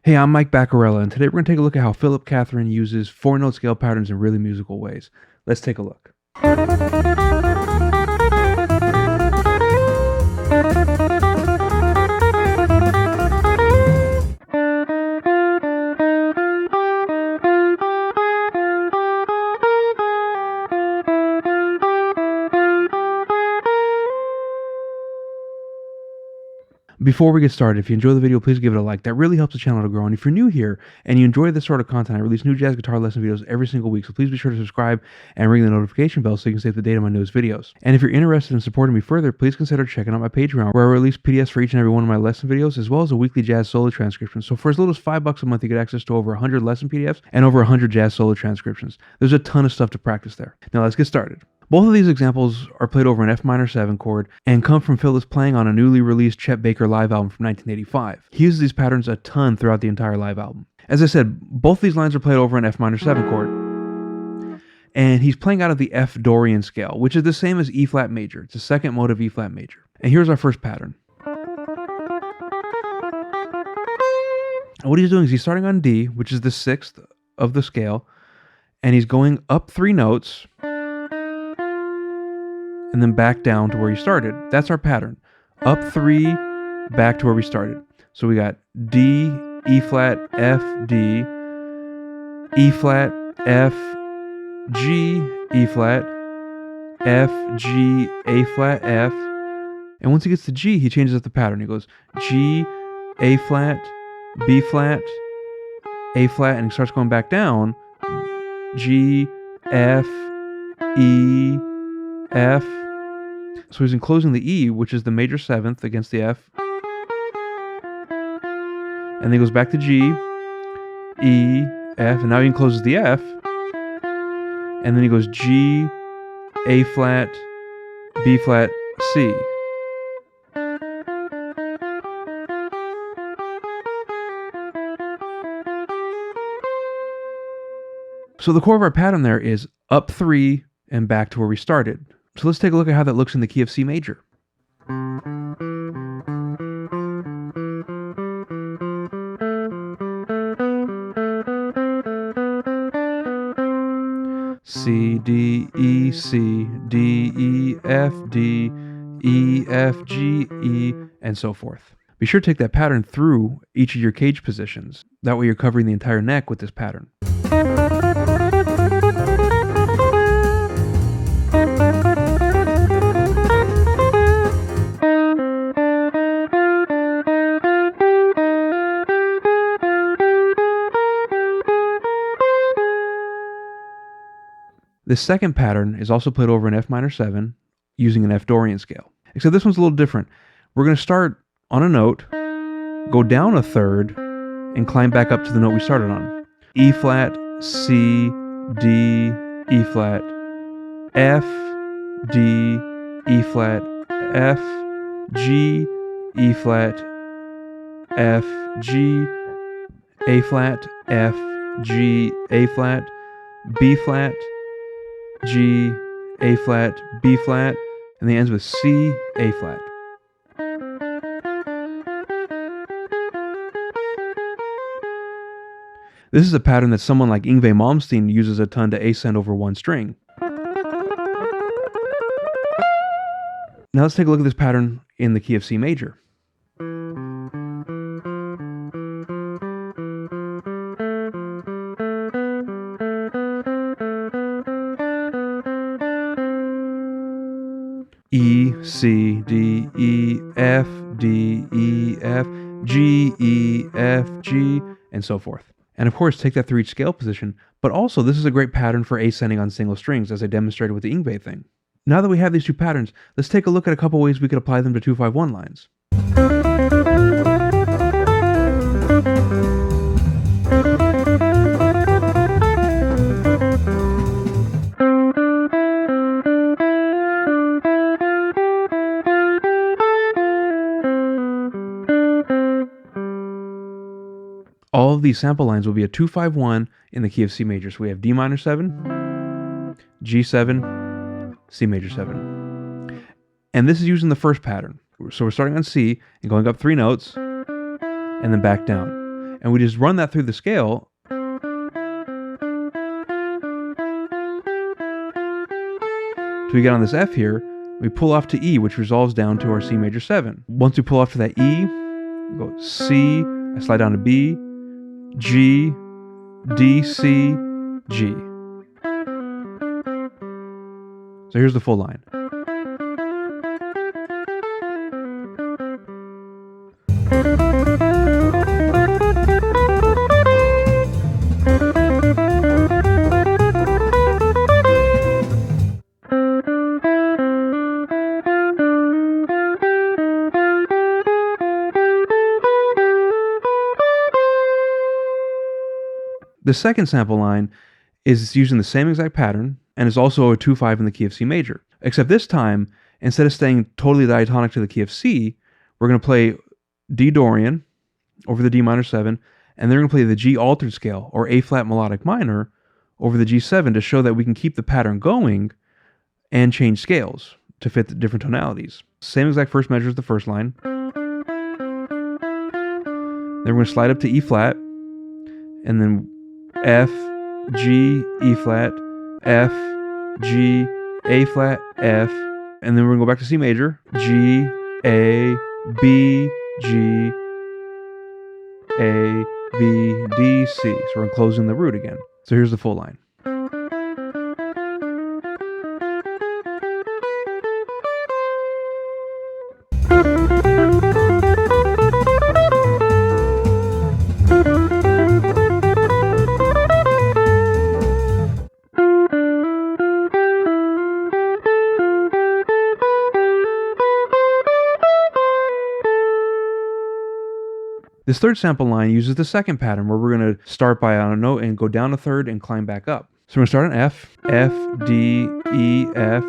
Hey, I'm Mike Baccarella, and today we're going to take a look at how Philip Catherine uses 4-note scale patterns in really musical ways. Let's take a look. Before we get started, if you enjoy the video, please give it a like. That really helps the channel to grow. And if you're new here and you enjoy this sort of content, I release new jazz guitar lesson videos every single week. So please be sure to subscribe and ring the notification bell so you can save the date of my newest videos. And if you're interested in supporting me further, please consider checking out my Patreon, where I release PDFs for each and every one of my lesson videos, as well as a weekly jazz solo transcription. So for as little as $5 a month, you get access to over 100 lesson PDFs and over 100 jazz solo transcriptions. There's a ton of stuff to practice there. Now let's get started. Both of these examples are played over an F minor 7 chord and come from Phil's playing on a newly released Chet Baker live album from 1985. He uses these patterns a ton throughout the entire live album. As I said, both these lines are played over an F minor 7 chord. And he's playing out of the F Dorian scale, which is the same as E flat major. It's a second mode of E flat major. And here's our first pattern. And what he's doing is he's starting on D, which is the 6th of the scale, and he's going up 3 notes and then back down to where he started. That's our pattern. Up 3, back to where we started. So we got D, E flat, F, D, E flat, F, G, E flat, F, G, A flat, F. And once he gets to G, he changes up the pattern. He goes G, A flat, B flat, A flat, and he starts going back down. G, F, E, F. So he's enclosing the E, which is the major 7th against the F. And then he goes back to G, E, F, and now he encloses the F. And then he goes G, A flat, B flat, C. So the core of our pattern there is up 3 and back to where we started. So let's take a look at how that looks in the key of C major. C, D, E, C, D, E, F, D, E, F, G, E, and so forth. Be sure to take that pattern through each of your cage positions. That way you're covering the entire neck with this pattern. This second pattern is also played over an F minor 7 using an F Dorian scale. Except this one's a little different. We're going to start on a note, go down a third, and climb back up to the note we started on. E flat, C, D, E flat, F, D, E flat, F, G, E flat, F, G, A flat, F, G, A flat, B flat, G, A flat, B flat, and then ends with C, A flat. This is a pattern that someone like Yngwie Malmsteen uses a ton to ascend over one string. Now let's take a look at this pattern in the key of C major. E, C, D, E, F, D, E, F, G, E, F, G, and so forth. And of course, take that through each scale position, but also this is a great pattern for ascending on single strings, as I demonstrated with the Yngwie thing. Now that we have these two patterns, let's take a look at a couple ways we could apply them to 2-5-1 lines. All of these sample lines will be a 2-5-1 in the key of C major. So we have D minor 7, G7, C major 7. And this is using the first pattern. So we're starting on C and going up 3 notes and then back down. and we just run that through the scale. So we get on this F here, we pull off to E, which resolves down to our C major 7. Once we pull off to that E, we go C, I slide down to B, G, D, C, G. So here's the full line. The second sample line is using the same exact pattern and is also a 2-5 in the key of C major. Except this time, instead of staying totally diatonic to the key of C, we're going to play D Dorian over the D minor 7, and then we're going to play the G altered scale, or A flat melodic minor, over the G7 to show that we can keep the pattern going and change scales to fit the different tonalities. Same exact first measure as the first line. Then we're going to slide up to E flat, and then F, G, E flat, F, G, A flat, F, and then we're going to go back to C major, G, A, B, G, A, B, D, C. So we're enclosing the root again. So here's the full line. This third sample line uses the second pattern where we're going to start by on a note and go down a third and climb back up. So we're going to start on F, F, D, E, F,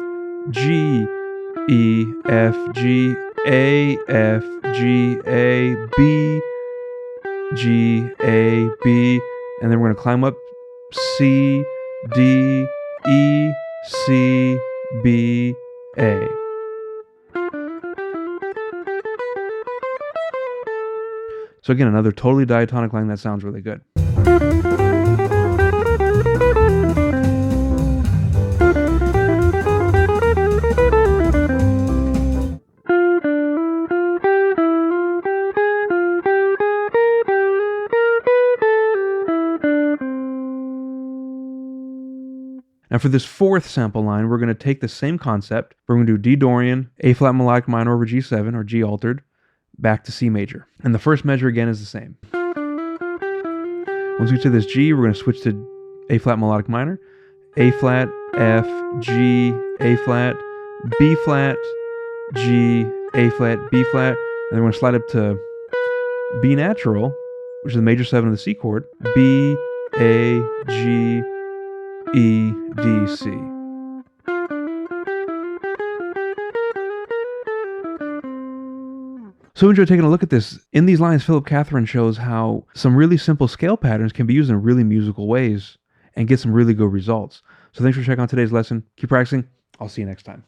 G, E, F, G, A, F, G, A, B, G, A, B, and then we're going to climb up C, D, E, C, B, A. So again, another totally diatonic line that sounds really good. Now for this fourth sample line, we're going to take the same concept. We're going to do D Dorian, A flat melodic minor over G7, or G altered, back to C major. And the first measure again is the same. Once we get to this G, we're going to switch to A flat melodic minor, A flat, F, G, A flat, B flat, G, A flat, B flat, and then we're going to slide up to B natural, which is the major 7 of the C chord, B, A, G, E, D, C. So enjoy taking a look at this. In these lines, Philip Catherine shows how some really simple scale patterns can be used in really musical ways and get some really good results. So thanks for checking out today's lesson. Keep practicing. I'll see you next time.